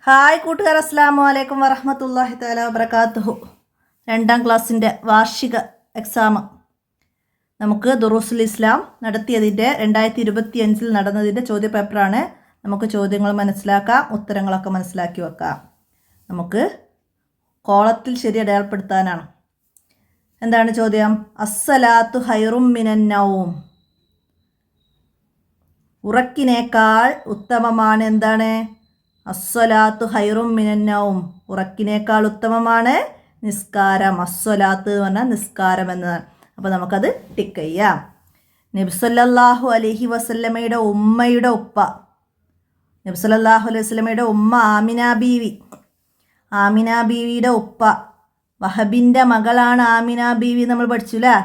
Hi കൂട്ടുകാർ, അസ്സലാമു അലൈക്കും വറഹ്മത്തുള്ളാഹി തആല വബറകാതുഹു. 2ാം ക്ലാസ്സിൻ്റെ വാർഷിക എക്സാം നമുക്ക് ദുറൂസുൽ ഇസ്ലാം നടത്തിയതിൻ്റെ 2025 നടന്നതിൻ്റെ ചോദ്യപേപ്പറാണ്. നമുക്ക് ചോദ്യങ്ങൾ മനസ്സിലാക്കാം, ഉത്തരങ്ങളൊക്കെ മനസ്സിലാക്കി വെക്കാം. നമുക്ക് കോളത്തിൽ ശരി അടയാളപ്പെടുത്താനാണ്. എന്താണ് ചോദ്യം? അസ്സലാത്തു ഹൈറും മിനൻ നൗം. ഉറക്കിനേക്കാൾ ഉത്തമമാണ് എന്താണ്? അസ്സലാത്തു ഹൈറും മിനൻ നൗം. ഉറക്കിനേക്കാൾ ഉത്തമമാണ് നിസ്കാരം. അസ്സലാത്ത് എന്ന് പറഞ്ഞാൽ നിസ്കാരം എന്നതാണ്. അപ്പോൾ നമുക്കത് ടിക്ക് ചെയ്യാം. നബി സല്ലല്ലാഹു അലൈഹി വസല്ലമയുടെ ഉമ്മയുടെ ഉപ്പ, നബി സല്ലല്ലാഹു അലൈഹി വസല്ലമയുടെ ഉമ്മ ആമിന ബീവി. ആമിന ബീവിയുടെ ഉപ്പ വഹബിൻ്റെ മകളാണ് ആമിന ബീവി, നമ്മൾ പഠിച്ചില്ലേ?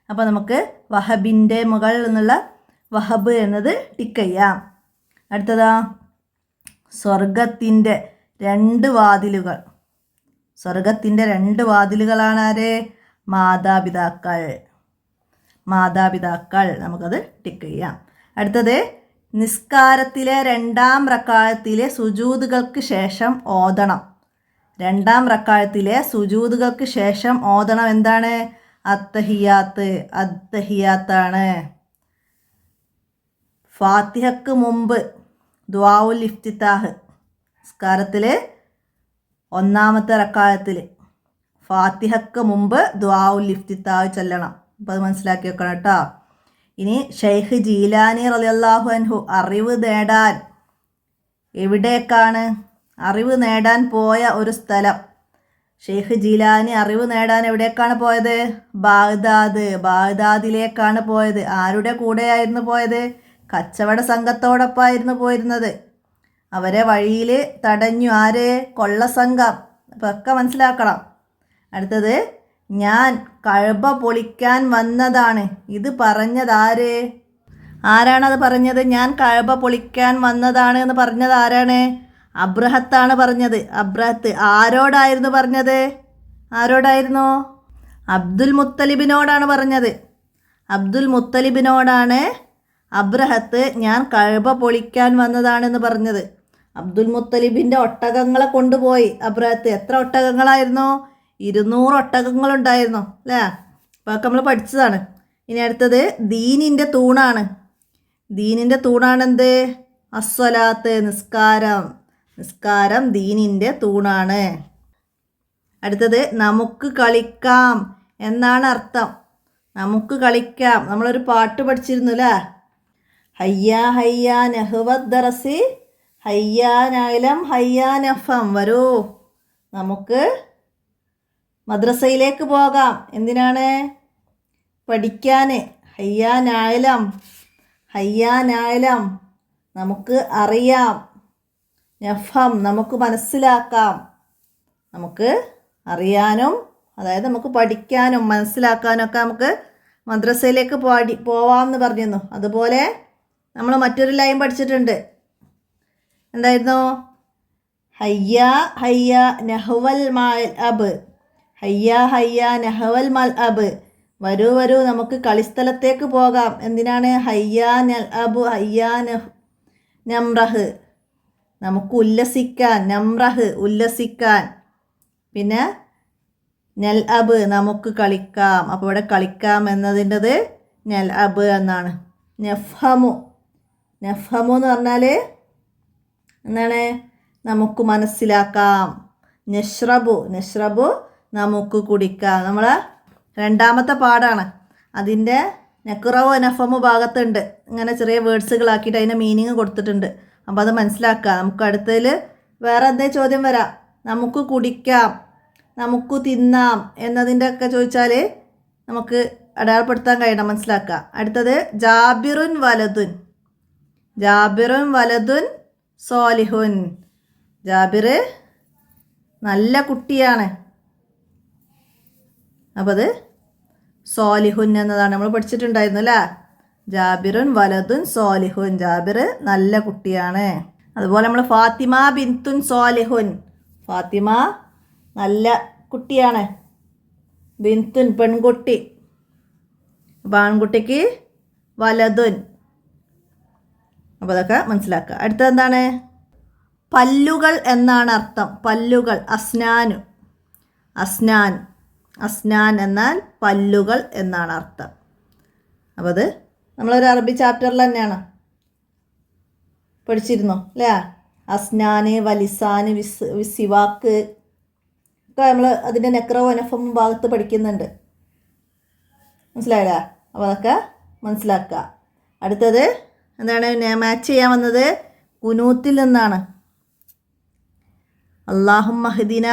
അപ്പോൾ നമുക്ക് വഹബിൻ്റെ മകൾ എന്നുള്ള വഹബ് എന്നത് ടിക്ക് ചെയ്യാം. അടുത്തതാ, സ്വർഗത്തിൻ്റെ 2 വാതിലുകൾ. സ്വർഗത്തിൻ്റെ 2 വാതിലുകളാണ് ആര്? മാതാപിതാക്കൾ. മാതാപിതാക്കൾ, നമുക്കത് ടിക്ക് ചെയ്യാം. അടുത്തത്, നിസ്കാരത്തിലെ 2ാം റക്അത്തിലെ സുജൂദുകൾക്ക് ശേഷം ഓതണം. 2ാം റക്അത്തിലെ സുജൂദുകൾക്ക് ശേഷം ഓതണം എന്താണ്? അത്തഹിയാത്ത്. അത്തഹിയാത്താണ്. ഫാത്തിഹക്ക് മുമ്പ് ദുആഉൽ ഇഫ്തിതാഹ്. നിസ്കാരത്തിൽ 1ാമത്തെ റക്അത്തിൽ ഫാത്തിഹക്ക് മുമ്പ് ദുആഉൽ ഇഫ്തിതാഹ് ചൊല്ലണം. അപ്പോൾ അത് മനസ്സിലാക്കി വെക്കണം കേട്ടോ. ഇനി ഷെയ്ഖ് ജീലാനി റളിയല്ലാഹു അൻഹു അറിവ് നേടാൻ എവിടേക്കാണ്? അറിവ് നേടാൻ പോയ ഒരു സ്ഥലം. ഷെയ്ഖ് ജീലാനി അറിവ് നേടാൻ എവിടേക്കാണ് പോയത്? ബാഗ്ദാദ്. ബാഗ്ദാദിലേക്കാണ് പോയത്. ആരുടെ കൂടെയായിരുന്നു പോയത്? കച്ചവട സംഘത്തോടൊപ്പമായിരുന്നു പോയിരുന്നത്. അവരെ വഴിയിൽ തടഞ്ഞു ആര്? കൊള്ളസംഘം. അപ്പോൾ ഒക്കെ മനസ്സിലാക്കണം. അടുത്തത്, ഞാൻ കഅബ പൊളിക്കാൻ വന്നതാണ്. ഇത് പറഞ്ഞത് ആര്? ആരാണത് പറഞ്ഞത്? ഞാൻ കഅബ പൊളിക്കാൻ വന്നതാണ് എന്ന് പറഞ്ഞത് ആരാണ്? അബ്രഹത്താണ് പറഞ്ഞത്. അബ്രഹത്ത് ആരോടായിരുന്നു പറഞ്ഞത്? ആരോടായിരുന്നു? അബ്ദുൽ മുത്തലിബിനോടാണ് പറഞ്ഞത്. അബ്ദുൽ മുത്തലിബിനോടാണ് അബ്രഹത്ത് ഞാൻ കഅബ പൊളിക്കാൻ വന്നതാണെന്ന് പറഞ്ഞത്. അബ്ദുൽ മുത്തലിബിൻ്റെ ഒട്ടകങ്ങളെ കൊണ്ടുപോയി അബ്രഹത്ത്. എത്ര ഒട്ടകങ്ങളായിരുന്നു? 200 ഒട്ടകങ്ങളുണ്ടായിരുന്നു അല്ലേ? അപ്പോൾ ഒക്കെ നമ്മൾ പഠിച്ചതാണ്. ഇനി അടുത്തത്, ദീനിൻ്റെ തൂണാണ്. ദീനിൻ്റെ തൂണാണെന്ത്? അസ്വലാത്ത്, നിസ്കാരം. നിസ്കാരം ദീനിൻ്റെ തൂണാണ്. അടുത്തത്, നമുക്ക് കളിക്കാം എന്നാണ് അർത്ഥം. നമുക്ക് കളിക്കാം. നമ്മളൊരു പാട്ട് പഠിച്ചിരുന്നു അല്ലേ? ഹയ്യാ ഹയ്യാ നഹ്വദ് ദറസി ഹയ്യാ നഅലം ഹയ്യാ നഫം. വരൂ, നമുക്ക് മദ്രസയിലേക്ക് പോകാം. എന്തിനാണ്? പഠിക്കാൻ. ഹയ്യാ നഅലം, ഹയ്യാ നഅലം, നമുക്ക് അറിയാം. നഫം, നമുക്ക് മനസ്സിലാക്കാം. നമുക്ക് അറിയാനും, അതായത് നമുക്ക് പഠിക്കാനും മനസ്സിലാക്കാനും ഒക്കെ നമുക്ക് മദ്രസയിലേക്ക് പോവാമെന്ന് പറഞ്ഞിരുന്നു. അതുപോലെ നമ്മൾ മറ്റൊരു ലൈൻ പഠിച്ചിട്ടുണ്ട്. എന്തായിരുന്നു? ഹയ്യാ ഹയ്യാ നഹ്വൽ മൽ അബ്. ഹയ്യാ ഹയ്യാ നഹ്വൽ മൽ അബ്. വരൂ വരൂ, നമുക്ക് കളിസ്ഥലത്തേക്ക് പോകാം. എന്തിനാണ്? ഹയ്യാ നൽ അബു ഹയ്യാ നംറഹ്, നമുക്ക് ഉല്ലസിക്കാൻ. നംറഹ്, ഉല്ലസിക്കാൻ. പിന്നെ നൽ അബ്, നമുക്ക് കളിക്കാം. അപ്പോൾ ഇവിടെ കളിക്കാം എന്നതിൻ്റെത് നൽ അബ് എന്നാണ്. നഫ്ഹമു, നഫ്ഹമു എന്ന് പറഞ്ഞാൽ എന്താണ്? നമുക്ക് മനസ്സിലാക്കാം. നഷ്റബു, നഷ്റബു, നമുക്ക് കുടിക്കാം. നമ്മളെ 2ാമത്തെ പാഠാണ്. അതിൻ്റെ നക്റവു നഫമു ഭാഗത്തുണ്ട്. ഇങ്ങനെ ചെറിയ വേർഡ്സുകളാക്കിയിട്ട് അതിൻ്റെ മീനിങ് കൊടുത്തിട്ടുണ്ട്. അപ്പോൾ അത് മനസ്സിലാക്കുക. നമുക്ക് അടുത്തതിൽ വേറെ എന്തെങ്കിലും ചോദ്യം വരാം. നമുക്ക് കുടിക്കാം, നമുക്ക് തിന്നാം എന്നതിൻ്റെ ഒക്കെ ചോദിച്ചാൽ നമുക്ക് അടയാളപ്പെടുത്താൻ കഴിയണം, മനസ്സിലാക്കുക. അടുത്തത്, ജാബിറുൻ വലതുൻ. ജാബിറുൻ വലതുൻ സോലിഹുൻ. ജാബിർ നല്ല കുട്ടിയാണ്. അപ്പോൾ അത് സോലിഹുൻ എന്നതാണ്. നമ്മൾ പഠിച്ചിട്ടുണ്ടായിരുന്നു അല്ലേ? ജാബിറുൻ വലതുൻ സോലിഹുൻ. ജാബിർ നല്ല കുട്ടിയാണ്. അതുപോലെ നമ്മൾ ഫാത്തിമ ബിൻതുൻ സോലിഹുൻ. ഫാത്തിമ നല്ല കുട്ടിയാണ്. ബിൻതുൻ, പെൺകുട്ടി. അപ്പോൾ ആൺകുട്ടിക്ക് വലതുൻ. അപ്പോൾ അതൊക്കെ മനസ്സിലാക്കുക. അടുത്തത് എന്താണ്? പല്ലുകൾ എന്നാണ് അർത്ഥം. പല്ലുകൾ, അസ്നാനു, അസ്നാൻ, അസ്നാൻ എന്നാൽ പല്ലുകൾ എന്നാണ് അർത്ഥം. അപ്പോൾ അത് നമ്മളൊരു അറബി ചാപ്റ്ററിൽ തന്നെയാണ് പഠിച്ചിരുന്നു അല്ലേ? അസ്നാന്, വലിസാന്, വിസിവാക്ക് ഒക്കെ നമ്മൾ അതിൻ്റെ നെക്രോ വനഫം ഭാഗത്ത് പഠിക്കുന്നുണ്ട്. മനസ്സിലായില്ലേ? അപ്പോൾ അതൊക്കെ മനസ്സിലാക്കുക. അടുത്തത് എന്താണ് മാച്ച് ചെയ്യാൻ വന്നത്? കുനൂത്തിൽ നിന്നാണ്. അല്ലാഹുമ്മ ഹ്ദിന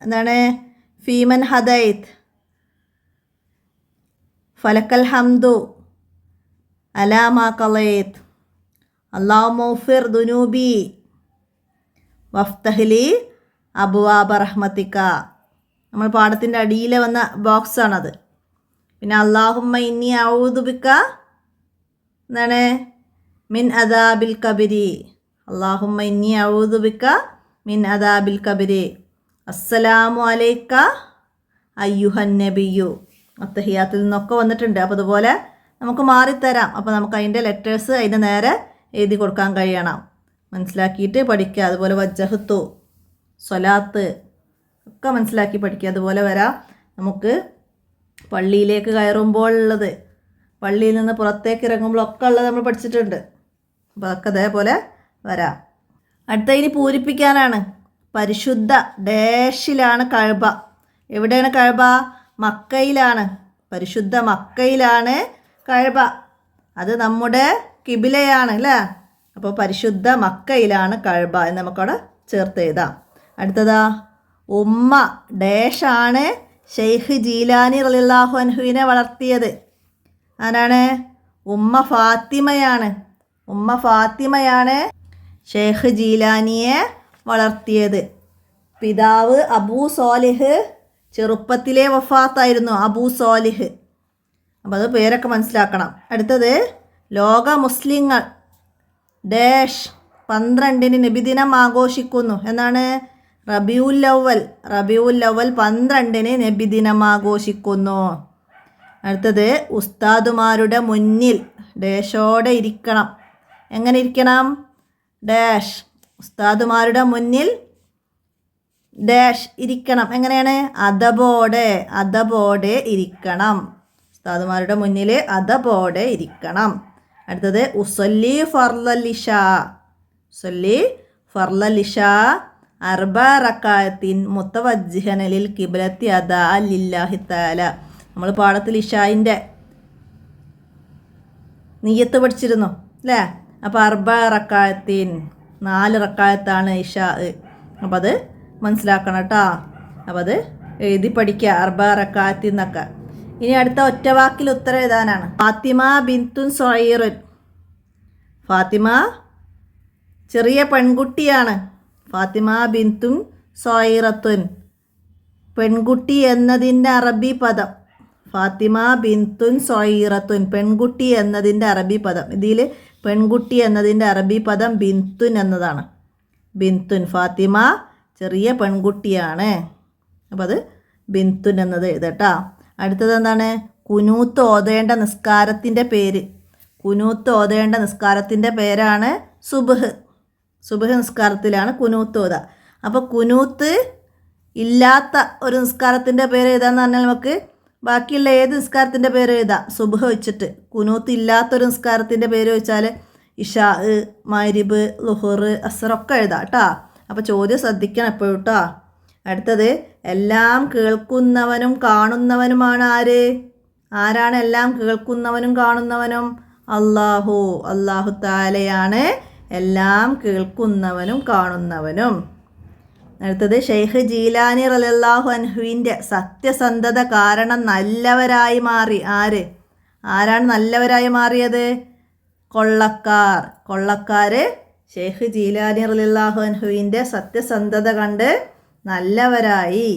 എന്താണ്? ഫീമൻ ഹദൈത്, ഫലക്കൽ ഹംദു അലാ മാ ഖളൈത്, അല്ലാഹുമ്മ ഉഗ്ഫിർ ദുനൂബി വഫ്തഹ്ലി അബ്വാബ റഹ്മതിക. നമ്മൾ പാഠത്തിൻ്റെ അടിയിൽ വന്ന ബോക്സാണത്. പിന്നെ അല്ലാഹുമ്മ ഇന്നി അഊദു ബിക എന്താണ്? മിൻ അദാബിൽ കബരി, അല്ലാഹുമ്മ ഇന്നി അഊദു ബിക മിൻ അദാബിൽ കബരി, അസ്സലാമു അലൈക അയ്യുഹൻ നബിയു. അത്തഹിയാത്തിൽ നിന്നൊക്കെ വന്നിട്ടുണ്ട്. അപ്പോൾ അതുപോലെ നമുക്ക് മാറിത്തരാം. അപ്പോൾ നമുക്ക് അതിൻ്റെ ലെറ്റേഴ്സ് അതിൻ്റെ നേരെ എഴുതി കൊടുക്കാൻ കഴിയണം. മനസ്സിലാക്കിയിട്ട് പഠിക്കുക. അതുപോലെ വജ്ജഹത്തു, സ്വലാത്ത് ഒക്കെ മനസ്സിലാക്കി പഠിക്കുക. അതുപോലെ വരാം നമുക്ക് പള്ളിയിലേക്ക് കയറുമ്പോൾ ഉള്ളത്, പള്ളിയിൽ നിന്ന് പുറത്തേക്ക് ഇറങ്ങുമ്പോഴൊക്കെ ഉള്ളത് നമ്മൾ പഠിച്ചിട്ടുണ്ട്. അപ്പോൾ അതൊക്കെ അതേപോലെ വരാം. അടുത്ത ഇനി പൂരിപ്പിക്കാനാണ്. പരിശുദ്ധ ഡാഷിലാണ് കഅബ. എവിടെയാണ് കഅബ? മക്കയിലാണ്. പരിശുദ്ധ മക്കയിലാണ് കഅബ. അത് നമ്മുടെ കിബിലയാണ് അല്ലേ? അപ്പോൾ പരിശുദ്ധ മക്കയിലാണ് കഅബ എന്ന് നമുക്കവിടെ ചേർത്ത് എഴുതാം. അടുത്തതാ ഉമ്മ ഡാഷാണ് ഷെയ്ഖ് ജീലാനി റളിയല്ലാഹു അൻഹുവിനെ വളർത്തിയത്. ആരാണ്? ഉമ്മ ഫാത്തിമയാണ്. ഉമ്മ ഫാത്തിമയാണ് ഷെയ്ഖ് ജീലാനിയെ വളർത്തിയത്. പിതാവ് അബൂ സോലിഹ് ചെറുപ്പത്തിലെ വഫാത്തായിരുന്നു. അബൂ സോലിഹ്. അപ്പോൾ അത് പേരൊക്കെ മനസ്സിലാക്കണം. അടുത്തത് ലോക മുസ്ലിങ്ങൾ ഡാഷ് 12-ന് നബിദിനം ആഘോഷിക്കുന്നു എന്നാണ്? റബിയുൽ അവ്വൽ. റബിയുൽ അവ്വൽ 12-ന് നബിദിനം ആഘോഷിക്കുന്നു. അടുത്തത് ഉസ്താദുമാരുടെ മുന്നിൽ ഡാഷോടെ ഇരിക്കണം. എങ്ങനെ ഇരിക്കണം? ഡാഷ് ഉസ്താദുമാരുടെ മുന്നിൽ ഡാഷ് ഇരിക്കണം. എങ്ങനെയാണ്? അദബോടെ, അദബോടെ ഇരിക്കണം. ഉസ്താദുമാരുടെ മുന്നിൽ അദബോടെ ഇരിക്കണം. അടുത്തത് ഉസല്ലി ഫർളൽ ഇശാ. ഉസല്ലി ഫർളൽ ഇശാ 4 റക്അത്തിൻ മുതവജ്ജിഹൻ ലിൽ ഖിബ്ലത്തി അദാ ലില്ലാഹി തആല. നമ്മൾ പാഠത്തിൽ ഇശായിൻ്റെ നിയ്യത്ത് പഠിച്ചിരുന്നു അല്ലേ? അപ്പോൾ 4 റക്അത്തിൻ 4 റക്അത്താണ് ഇശാ. അപ്പോൾ അത് മനസ്സിലാക്കണം കേട്ടോ. അപ്പോൾ അത് എഴുതി പഠിക്കുക 4 റക്അത്തിൻ എന്നൊക്കെ. ഇനി അടുത്ത ഒറ്റവാക്കിൽ ഉത്തരം എഴുതാനാണ്. ഫാത്തിമ ബിൻതുൻ സൊയീറുൻ. ഫാത്തിമ ചെറിയ പെൺകുട്ടിയാണ്. ഫാത്തിമ ബിൻതുൻ സൊയീറത്തുൻ പെൺകുട്ടി എന്നതിൻ്റെ അറബി പദം. ഫാത്തിമ ബിൻതുൻ സൊയീറത്തുൻ പെൺകുട്ടി എന്നതിൻ്റെ അറബി പദം. ഇതിൽ പെൺകുട്ടി എന്നതിൻ്റെ അറബി പദം ബിൻതുൻ എന്നതാണ്. ബിൻതുൻ ഫാത്തിമ ചെറിയ പെൺകുട്ടിയാണ്. അപ്പോൾ അത് ബിൻതുൻ എന്നത് എഴുതട്ടോ. അടുത്തത് എന്താണ്? കുനൂത്ത് ഓതേണ്ട നിസ്കാരത്തിൻ്റെ പേര്. കുനൂത്ത് ഓതേണ്ട നിസ്കാരത്തിൻ്റെ പേരാണ് സുബ്ഹ്. സുബ്ഹ് നിസ്കാരത്തിലാണ് കുനൂത്ത് ഓതുക. അപ്പോൾ കുനൂത്ത് ഇല്ലാത്ത ഒരു നിസ്കാരത്തിൻ്റെ പേര് എഴുതാന്ന് പറഞ്ഞാൽ നമുക്ക് ബാക്കിയുള്ള ഏത് നിസ്കാരത്തിൻ്റെ പേര് എഴുതാം സുബ്ഹ് വെച്ചിട്ട്. കുനൂത്ത് ഇല്ലാത്തൊരു നിസ്കാരത്തിൻ്റെ പേര് വെച്ചാൽ ഇഷാ, മഗ്രിബ്, ളുഹർ, അസ്ർ ഒക്കെ എഴുതാം കേട്ടോ. അപ്പോൾ ചോദ്യം ശ്രദ്ധിക്കണം എപ്പോഴും കേട്ടോ. അടുത്തത് എല്ലാം കേൾക്കുന്നവനും കാണുന്നവനുമാണ് ആര്? ആരാണ് എല്ലാം കേൾക്കുന്നവനും കാണുന്നവനും? അല്ലാഹു. അല്ലാഹു തആലയാണ് എല്ലാം കേൾക്കുന്നവനും കാണുന്നവനും. അടുത്തത് ഷെയ്ഖ് ജീലാനി റളിയല്ലാഹു അൻഹുവിൻ്റെ സത്യസന്ധത കാരണം നല്ലവരായി മാറി. ആര്? ആരാണ് നല്ലവരായി മാറിയത്? കൊള്ളക്കാർ. കൊള്ളക്കാർ ഷെയ്ഖ് ജീലാനി റളിയല്ലാഹു അൻഹുവിൻ്റെ സത്യസന്ധത കണ്ട് നല്ലവരായി.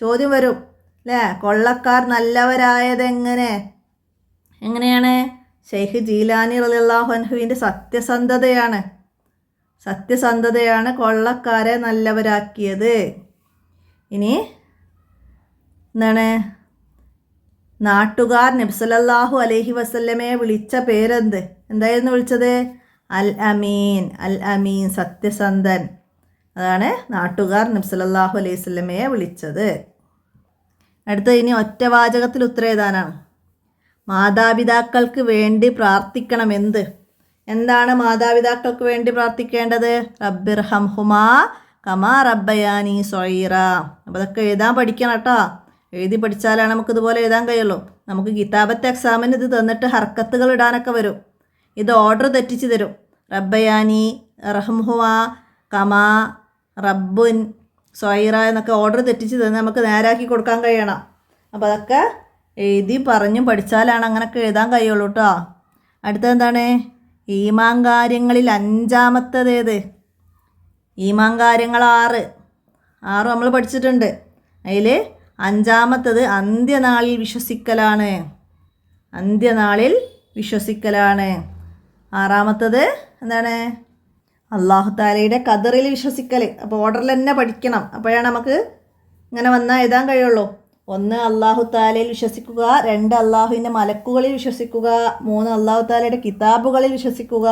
ചോദ്യം വരും അല്ലേ? കൊള്ളക്കാർ നല്ലവരായത് എങ്ങനെയാണ്? ഷെയ്ഖ് ജീലാനി റളിയല്ലാഹു അൻഹുവിൻ്റെ സത്യസന്ധതയാണ്. സത്യസന്ധതയാണ് കൊള്ളക്കാരെ നല്ലവരാക്കിയത്. ഇനി എന്താണ്? നാട്ടുകാർ നബി സല്ലല്ലാഹു അലൈഹി വസല്ലമയെ വിളിച്ച പേരെന്ത്? എന്തായിരുന്നു വിളിച്ചത്? അൽ അമീൻ, അൽ അമീൻ സത്യസന്ധൻ. അതാണ് നാട്ടുകാർ നബി സല്ലല്ലാഹു അലൈഹി വസല്ലമയെ വിളിച്ചത്. അടുത്ത ഇനി ഒറ്റവാചകത്തിൽ ഉത്തരം എഴുതാനാണ്. മാതാപിതാക്കൾക്ക് വേണ്ടി പ്രാർത്ഥിക്കണം. എന്താണ് മാതാപിതാക്കൾക്ക് വേണ്ടി പ്രാർത്ഥിക്കേണ്ടത്? റബ്ബിർഹംഹുമാ കമാ റബ്ബയാനി സ്വഗീറ. അപ്പോൾ അതൊക്കെ എഴുതാൻ പഠിക്കണം കേട്ടോ. എഴുതി പഠിച്ചാലാണ് നമുക്ക് ഇതുപോലെ എഴുതാൻ കഴിയുള്ളൂ. നമുക്ക് കിതാബത്ത് എക്സാമിന് ഇത് തന്നിട്ട് ഹർക്കത്തുകൾ ഇടാനൊക്കെ വരും. ഇത് ഓർഡർ തെറ്റിച്ച് തരും. റബ്ബയാനി, റഹംഹുമാ, കമാ, റബ്ബുൻ, സ്വഗീറ എന്നൊക്കെ ഓർഡർ തെറ്റിച്ച് തന്ന് നമുക്ക് നേരാക്കി കൊടുക്കാൻ കഴിയണം. അപ്പോൾ അതൊക്കെ എഴുതി പറഞ്ഞും പഠിച്ചാലാണ് അങ്ങനെയൊക്കെ എഴുതാൻ കഴിയുള്ളൂ കേട്ടോ. അടുത്തത് എന്താണ്? ഈമാൻ കാര്യങ്ങളിൽ അഞ്ചാമത്തേത്? ഈമാൻ കാര്യങ്ങൾ 6 നമ്മൾ പഠിച്ചിട്ടുണ്ട്. അതിൽ അഞ്ചാമത്തേത് അന്ത്യനാളിൽ വിശ്വസിക്കലാണ്. അന്ത്യനാളിൽ വിശ്വസിക്കലാണ്. 6ാമത്തേത് എന്താണ്? അല്ലാഹു തആലയുടെ ഖദറിൽ വിശ്വസിക്കൽ. അപ്പോൾ ഓർഡറിൽ തന്നെ പഠിക്കണം. അപ്പോഴാണ് നമുക്ക് ഇങ്ങനെ വന്നാൽ എഴുതാൻ കഴിയുള്ളൂ. 1 അല്ലാഹു തആലയിൽ വിശ്വസിക്കുക, 2 അല്ലാഹുവിൻ്റെ മലക്കുകളിൽ വിശ്വസിക്കുക, 3 അല്ലാഹു തആലയുടെ കിതാബുകളിൽ വിശ്വസിക്കുക,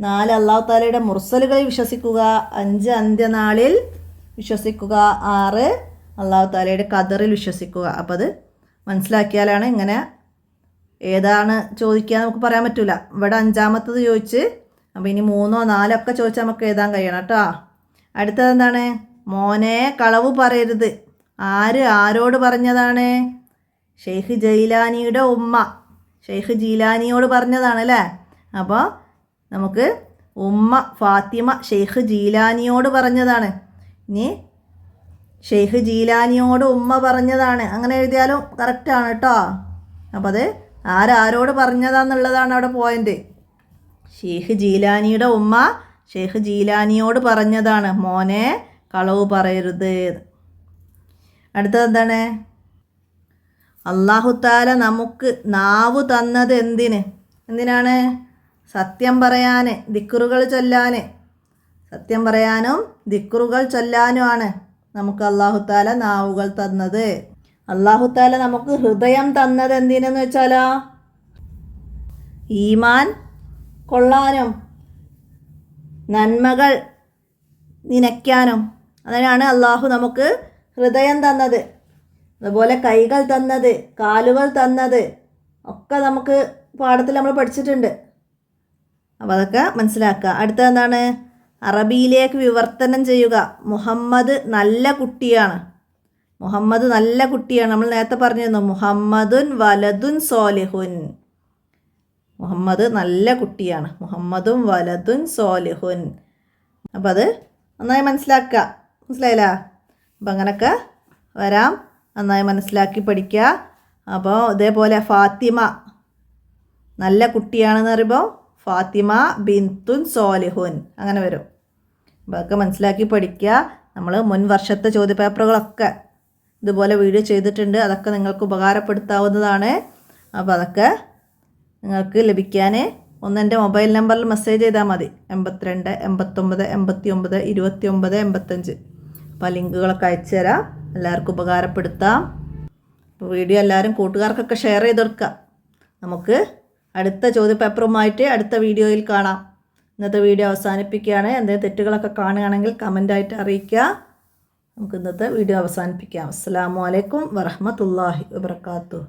4 അല്ലാഹു തആലയുടെ മുർസലുകളിൽ വിശ്വസിക്കുക, 5 അന്ത്യനാളിൽ വിശ്വസിക്കുക, 6 അല്ലാഹു തആലയുടെ ഖദറിൽ വിശ്വസിക്കുക. അപ്പോൾ അത് മനസ്സിലാക്കിയാലാണ് ഇങ്ങനെ ഏതാണ് ചോദിക്കുക നമുക്ക് പറയാൻ പറ്റില്ല. ഇവിടെ 5ാമത്തേത് ചോദിച്ച്, അപ്പോൾ ഇനി 3ഓ 4ഓ ഒക്കെ ചോദിച്ചാൽ നമുക്ക് എഴുതാൻ കഴിയണം കേട്ടോ. അടുത്തത് എന്താണ്? മോനെ കളവ് പറയരുത്. ആരോട് പറഞ്ഞതാണ്? ഷെയ്ഖ് ജീലാനിയുടെ ഉമ്മ ഷെയ്ഖ് ജീലാനിയോട് പറഞ്ഞതാണ് അല്ലേ. അപ്പോൾ നമുക്ക് ഉമ്മ ഫാത്തിമ ഷെയ്ഖ് ജീലാനിയോട് പറഞ്ഞതാണ്. ഇനി ഷെയ്ഖ് ജീലാനിയോട് ഉമ്മ പറഞ്ഞതാണ്, അങ്ങനെ എഴുതിയാലും കറക്റ്റാണ് കേട്ടോ. അപ്പോൾ അത് ആരോട് പറഞ്ഞതാന്നുള്ളതാണ് അവിടെ പോയിൻ്റ്. ഷെയ്ഖ് ജീലാനിയുടെ ഉമ്മ ഷെയ്ഖ് ജീലാനിയോട് പറഞ്ഞതാണ്, മോനെ കളവ് പറയരുത്. അടുത്തത് എന്താണ്? അല്ലാഹു തആല നമുക്ക് നാവ് തന്നത് എന്തിനാണ്? സത്യം പറയാൻ, ദിക്റുകൾ ചൊല്ലാൻ. സത്യം പറയാനും ദിക്റുകൾ ചൊല്ലാനുമാണ് നമുക്ക് അല്ലാഹു തആല നാവുകൾ തന്നത്. അല്ലാഹു തആല നമുക്ക് ഹൃദയം തന്നത് എന്തിനെന്ന് വെച്ചാലോ, ഈമാൻ കൊള്ളാനും നന്മകൾ നിനയ്ക്കാനും. അതിനാണ് അല്ലാഹു നമുക്ക് ഹൃദയം തന്നത്. അതുപോലെ കൈകൾ തന്നത്, കാലുകൾ തന്നത് ഒക്കെ നമുക്ക് പാഠത്തിൽ നമ്മൾ പഠിച്ചിട്ടുണ്ട്. അപ്പോൾ അതൊക്കെ മനസ്സിലാക്കുക. അടുത്തത് എന്താണ്? അറബിയിലേക്ക് വിവർത്തനം ചെയ്യുക. മുഹമ്മദ് നല്ല കുട്ടിയാണ്. മുഹമ്മദ് നല്ല കുട്ടിയാണ്. നമ്മൾ നേരത്തെ പറഞ്ഞിരുന്നു മുഹമ്മദുൻ വലതുൻ സോലിഹുൻ. മുഹമ്മദ് നല്ല കുട്ടിയാണ്. മുഹമ്മദും വലതുൻ സോലിഹുൻ. അപ്പോൾ അത് നന്നായി മനസ്സിലാക്കുക. മനസ്സിലായില്ല? അപ്പം അങ്ങനെയൊക്കെ വരാം. നന്നായി മനസ്സിലാക്കി പഠിക്കുക. അപ്പോൾ ഇതേപോലെ ഫാത്തിമ നല്ല കുട്ടിയാണെന്ന് പറയുമ്പോൾ ഫാത്തിമ ബിന്തുൻ സോലിഹുൻ അങ്ങനെ വരും. അപ്പോൾ അതൊക്കെ മനസ്സിലാക്കി പഠിക്കുക. നമ്മൾ മുൻ വർഷത്തെ ചോദ്യപേപ്പറുകളൊക്കെ ഇതുപോലെ വീഡിയോ ചെയ്തിട്ടുണ്ട്. അതൊക്കെ നിങ്ങൾക്ക് ഉപകാരപ്പെടുത്താവുന്നതാണ്. അപ്പോൾ അതൊക്കെ നിങ്ങൾക്ക് ലഭിക്കാൻ എൻ്റെ മൊബൈൽ നമ്പറിൽ മെസ്സേജ് ചെയ്താൽ മതി. 82 89 89 29 85. അപ്പോൾ ലിങ്കുകളൊക്കെ അയച്ചു തരാം. എല്ലാവർക്കും ഉപകാരപ്പെടുത്താം. അപ്പോൾ വീഡിയോ എല്ലാവരും കൂട്ടുകാർക്കൊക്കെ ഷെയർ ചെയ്ത് കൊടുക്കുക. നമുക്ക് അടുത്ത ചോദ്യപേപ്പറുമായിട്ട് അടുത്ത വീഡിയോയിൽ കാണാം. ഇന്നത്തെ വീഡിയോ അവസാനിപ്പിക്കുകയാണ്. എന്തെങ്കിലും തെറ്റുകളൊക്കെ കാണുകയാണെങ്കിൽ കമൻ്റായിട്ട് അറിയിക്കുക. നമുക്ക് ഇന്നത്തെ വീഡിയോ അവസാനിപ്പിക്കാം. അസ്സലാമു അലൈക്കും വറഹ്മത്തുള്ളാഹി വബറകാതുഹു.